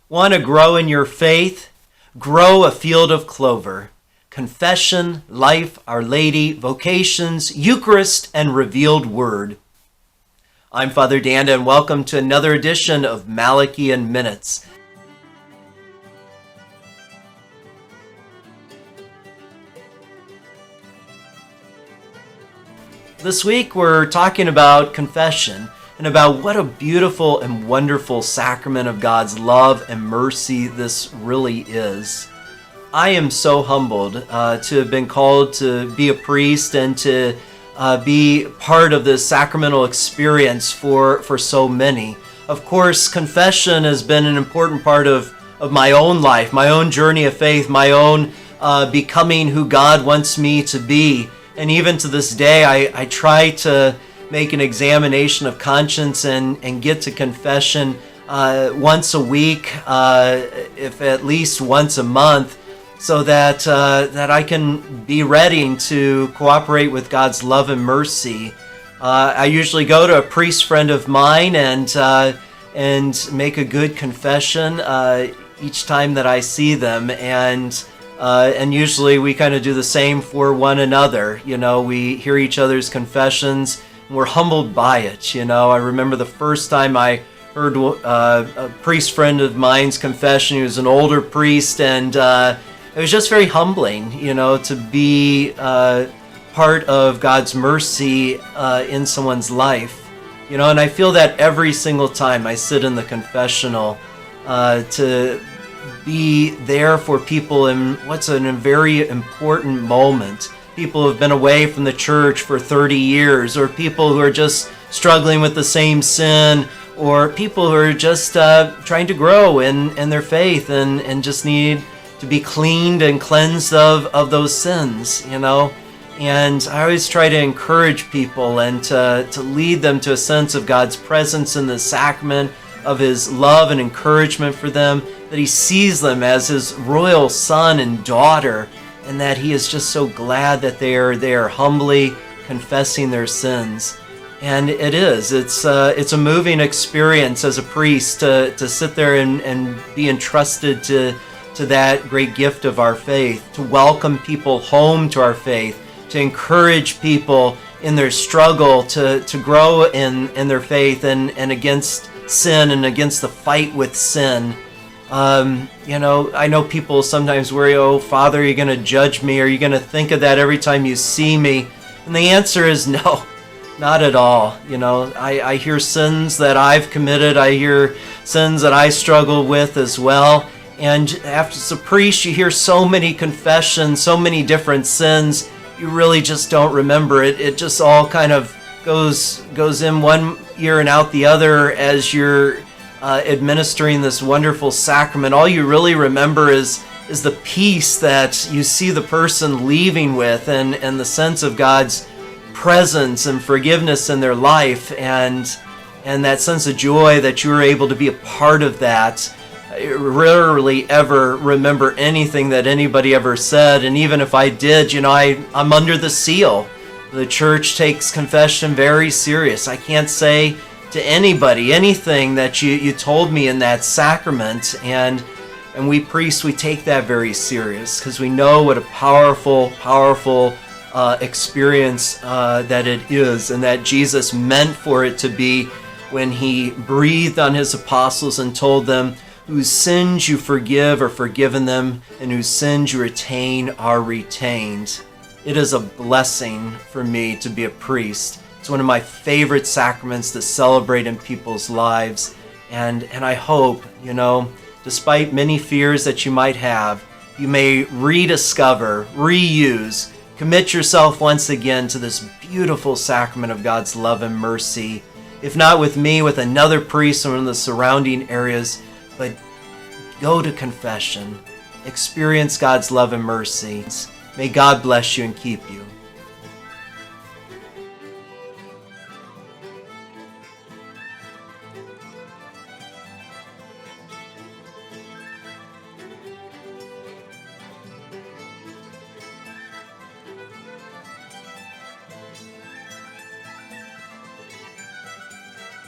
Want to grow in your faith? Grow a field of clover. Confession, life, Our Lady, vocations, Eucharist, and revealed word. I'm Father Danda, and welcome to another edition of Malachian Minutes. This week we're talking about confession and about what a beautiful and wonderful sacrament of God's love and mercy this really is. I am so humbled to have been called to be a priest and to be part of this sacramental experience for so many. Of course, confession has been an important part of my own life, my own journey of faith, my own becoming who God wants me to be. And even to this day, I try to make an examination of conscience and get to confession once a week, if at least once a month, so that I can be ready to cooperate with God's love and mercy. I usually go to a priest friend of mine and make a good confession each time that I see them, and usually we kind of do the same for one another. You know, we hear each other's confessions, and we're humbled by it. You know, I remember the first time I heard a priest friend of mine's confession. He was an older priest, and it was just very humbling, you know, to be part of God's mercy in someone's life. You know, and I feel that every single time I sit in the confessional to be there for people in what's a very important moment. People who have been away from the church for 30 years, or people who are just struggling with the same sin, or people who are just trying to grow in their faith and just need to be cleaned and cleansed of those sins, you know. And I always try to encourage people and to lead them to a sense of God's presence in the sacrament, of His love and encouragement for them, that He sees them as His royal son and daughter, and that He is just so glad that they are humbly confessing their sins. And it's a moving experience as a priest to sit there and be entrusted to that great gift of our faith, to welcome people home to our faith, to encourage people in their struggle to grow in their faith and against sin and against the fight with sin. You know, I know people sometimes worry, oh, Father, are you going to judge me? Are you going to think of that every time you see me? And the answer is no, not at all. You know, I hear sins that I've committed. I hear sins that I struggle with as well. And after a priest, you hear so many confessions, so many different sins, you really just don't remember it. It just all kind of goes in one ear and out the other as you're administering this wonderful sacrament. All you really remember is the peace that you see the person leaving with, and the sense of God's presence and forgiveness in their life, and that sense of joy that you were able to be a part of that. I rarely ever remember anything that anybody ever said, and even if I did, you know, I'm under the seal. The church takes confession very serious. I can't say to anybody anything that you told me in that sacrament, and we priests, we take that very serious because we know what a powerful experience that it is, and that Jesus meant for it to be when He breathed on His apostles and told them, whose sins you forgive are forgiven them, and whose sins you retain are retained. It is a blessing for me to be a priest. It's one of my favorite sacraments to celebrate in people's lives. And I hope, you know, despite many fears that you might have, you may rediscover, reuse, commit yourself once again to this beautiful sacrament of God's love and mercy. If not with me, with another priest or in the surrounding areas, but go to confession. Experience God's love and mercy. May God bless you and keep you.